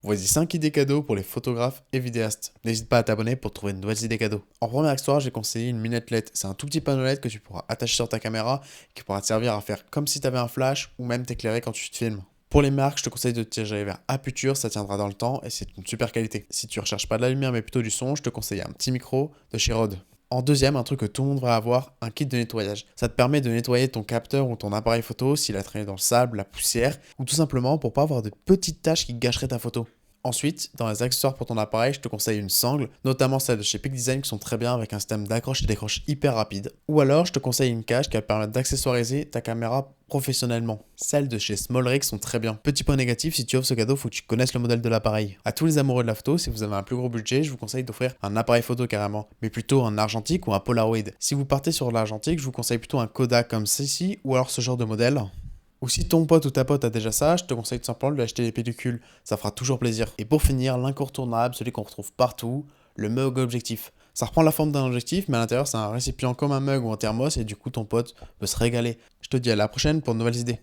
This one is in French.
Voici 5 idées cadeaux pour les photographes et vidéastes. N'hésite pas à t'abonner pour trouver de nouvelles idées cadeaux. En première accessoire, j'ai conseillé une lunette LED. C'est un tout petit panneau LED que tu pourras attacher sur ta caméra qui pourra te servir à faire comme si tu avais un flash ou même t'éclairer quand tu te filmes. Pour les marques, je te conseille de te diriger vers Aputure, ça tiendra dans le temps et c'est une super qualité. Si tu recherches pas de la lumière mais plutôt du son, je te conseille un petit micro de chez Rode. En deuxième, un truc que tout le monde devrait avoir, un kit de nettoyage. Ça te permet de nettoyer ton capteur ou ton appareil photo s'il a traîné dans le sable, la poussière, ou tout simplement pour pas avoir de petites taches qui gâcheraient ta photo. Ensuite, dans les accessoires pour ton appareil, je te conseille une sangle, notamment celles de chez Peak Design qui sont très bien avec un système d'accroche et décroche hyper rapide. Ou alors, je te conseille une cage qui va te permettre d'accessoiriser ta caméra professionnellement. Celles de chez SmallRig sont très bien. Petit point négatif, si tu offres ce cadeau, faut que tu connaisses le modèle de l'appareil. À tous les amoureux de la photo, si vous avez un plus gros budget, je vous conseille d'offrir un appareil photo carrément, mais plutôt un argentique ou un Polaroid. Si vous partez sur l'argentique, je vous conseille plutôt un Kodak comme ceci ou alors ce genre de modèle. Ou si ton pote ou ta pote a déjà ça, je te conseille tout simplement de lui acheter des pellicules, ça fera toujours plaisir. Et pour finir, l'incontournable, celui qu'on retrouve partout, le mug objectif. Ça reprend la forme d'un objectif, mais à l'intérieur c'est un récipient comme un mug ou un thermos et du coup ton pote peut se régaler. Je te dis à la prochaine pour de nouvelles idées.